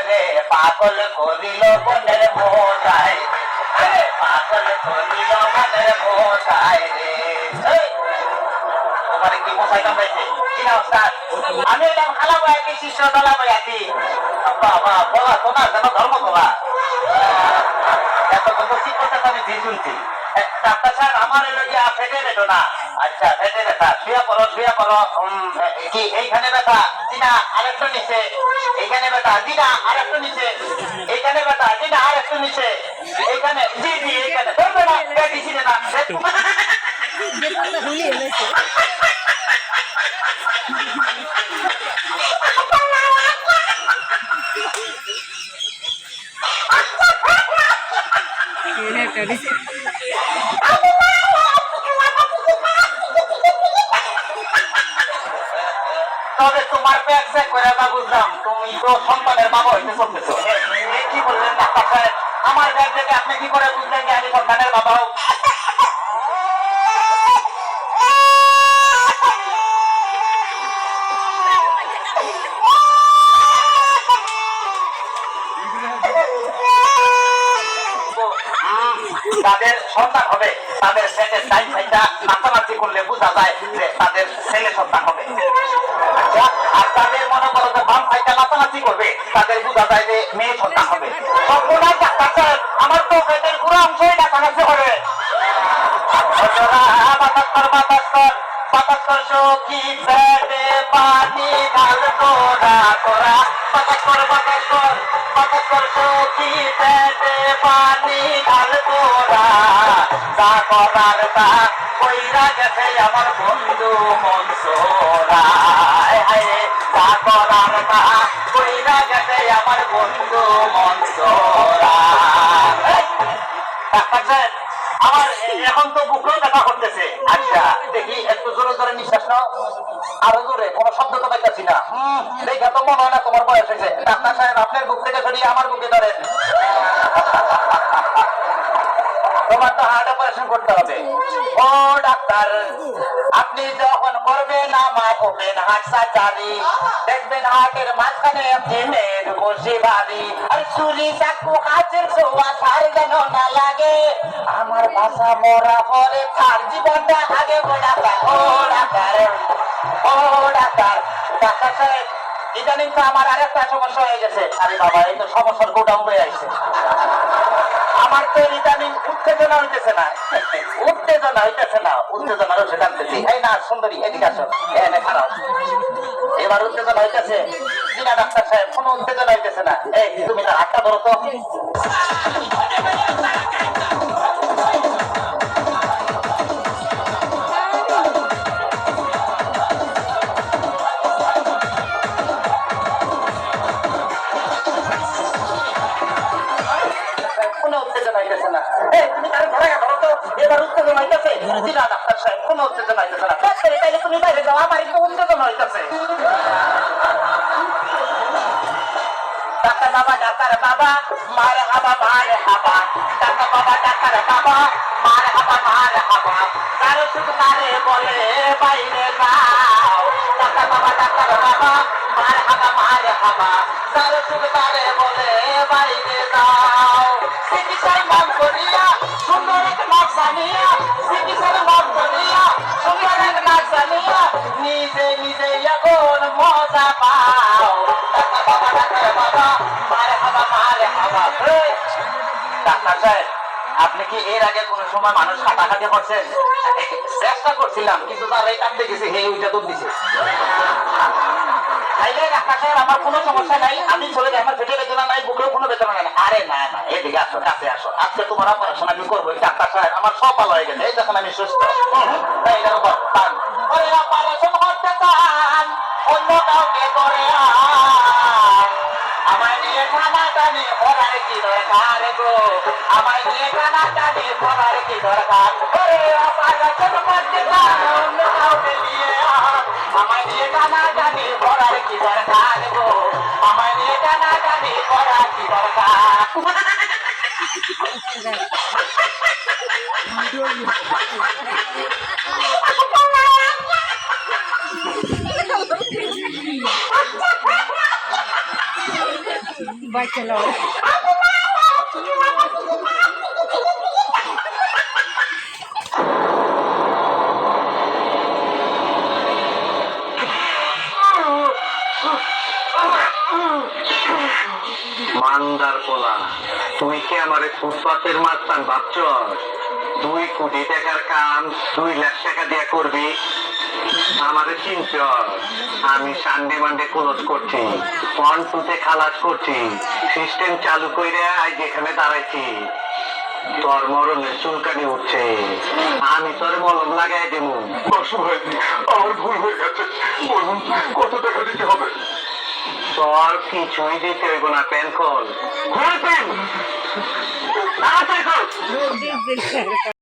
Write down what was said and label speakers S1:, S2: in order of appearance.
S1: রে পাগল করিল মনের মশাই পাগল করিল মনের মশাই রে তোমার কি মশাই কামড়াইছে কি না ওস্তাদ আমি এলাম খালা বয়াতি শিষ্য দলা বয়াতি বাবা বলা তোমার যেন ধর্ম বলা এত বসি করতে আমি যে শুনছি ডাক্তার সাহেব আমার এলো গিয়া ফেটে বেটো না আচ্ছা ফেটে ব্যথা শুয়ে পড়ো কি এইখানে ব্যথা দিনা আরেকটু নিচে এইখানে ব্যথা দিনা আরেকটু নিচে এইখানে ব্যথা দিনা আরেকটু নিচে এইখানে জি জি এইখানে ধরবে না দিছি না তবে তোমার ব্যাগ চেক করে বা বুঝলাম তুমি তো সন্তানের বাবা হইতে চলতেছো কি বললেন ডাক্তার সাহেব আমার ব্যাগ থেকে আপনি কি করে বুঝলেন যে আমি সন্তানের বাবা হোক তাদের সন্তান হবে তাদের ছেলের টাইম সাইডটা নাচানাচি করলে বোঝা যায় যে তাদের ছেলে সন্তান হবে আচ্ছা আর তাদের মনে করো যে বাম সাইডটা নাচানাচি করবে তাদের বোঝা যায় যে মেয়ে সন্তান হবে সম্পূর্ণ ডাক্তার সাহেব আমার তো পেটের পুরো অংশই নাচানাচি করে বাতাস কর সখী পেটে পানি ঢাল তোরা তোরা বাতাস কর সখী পেটে পানি ঢাল তোরা যা করার তা কইরা গেছে আমার বন্ধু মনসুরা যা করার তা কইরা গেছে আমার বন্ধু মনসুরা ডাক্তার সাহেব আমার এখন তো বুকেও ব্যথা করতেছে আচ্ছা দেখি একটু জোরে জোরে নিঃশ্বাস নাও আরো জোরে কোনো শব্দ তো পাইতেছি না দেখা তো মনে হয় না তোমার বয়স হয়েছে ডাক্তার সাহেব আপনার বুক থেকে সরিয়ে আমার বুকে ধরেন তোমার তো হার্ট অপারেশন করতে হবে ও ডাক্তার আপনি যখন করবেন আমার ওপেন হার্ট সার্জারি দেখবেন হার্টের মাঝখানে ফিমের বসে ভারী আর চুরি চাকু কাচের ছোঁয়া ছাড় যেন না লাগে আমার বাসা মরা পরে তার জীবনটা আগে ডাক্তার ও ডাক্তার ডাক্তার সাহেব ইদানিং তো আমার আরেকটা সমস্যা হয়ে গেছে আরে বাবা এই তো সমস্যার গোডাউন হয়ে আসছে আমার তো ইদানিং উত্তেজনা হইতেছে না উত্তেজনারও সেটা আনতেছি এই না সুন্দরী এদিকে আসো এনে খারাপ এবার উত্তেজনা হইতেছে কিনা ডাক্তার সাহেব কোনো উত্তেজনা হইতেছে না এই তুমি তার হাতটা ধরো তো এবার উত্তেজনা হইতেছে ডাক্তার সাহেব কোনো উত্তেজনা হইতেছে না তাইলে তুমি বাইরে যাও আমার একটু উত্তেজনা হইতেছে ডাক্তার বাবা মারে হাবা ডাক্তার বাবা মারে হাবা কারো শুধু তারে বলে বাইরে যাও ডাক্তার বাবা মারে হাবা কারো শুধু তারে বলে বাইরে যাও চিকিৎসার নাম করিয়া সুন্দর এক নাচ জানিয়া চিকিৎসার নাম করিয়া সুন্দর এক নাচ জানিয়া নিজে এখন মজা পাও ডাক্তার বাবা মারে হাবা ডাক্তার সাহেব আপনি কি এর আগে কোন সময় মানুষ কাটাকাটি করছেন চেষ্টা করছিলাম কিন্তু তার এই কাটতে গেছে হে ওইটা তো দিছে তাইলে ডাক্তার সাহেব আমার কোনো সমস্যা নাই আমি চলে যাই আমার পেটে বেদনা নাই বুকেও কোনো বেদনা নাই আরে না এদিকে আসো কাছে আসো আজকে তোমার অপারেশন আমি করবো ডাক্তার সাহেব আমার সব ভালো হয়ে গেছে এই যখন আমি সুস্থ অপারেশন করতে চান অন্য কাউকে করে আমায় নিয়ে টানাটানি করার কি দরকার গো আমায় নিয়ে টানাটানি করার কি দরকার অপারেশন করতে চান অন্য কাউকে নিয়ে আমায় নিয়ে টানাটানি করার কি দরকার গো আমায় নিয়ে টানাটানি করার কি দরকার
S2: বাচ্চা লও
S3: মান্দার পোলা, তুই কি আমার ফুটপাতের মাস্তান ভাবছ? 2 কোটি টাকার কাম 2 লাখ টাকা দিয়ে করবি? আমাদের চিনছ, আমি সানডে মানডে ক্লোজ করছি, 1-2 খালাস করছি, সিস্টেম চালু করে আজ এখানে দাঁড়াইছি। তোর মরণের চুলকানি উঠছে, আমি তোর মলম লাগাই দেবো।
S4: আমার ভুল হয়ে গেছে, বলুন কত টাকা দিতে হবে?
S3: তোর কিছুই দিতে হইব না, প্যান খোল, খোল প্যান, তাড়াতাড়ি খোল।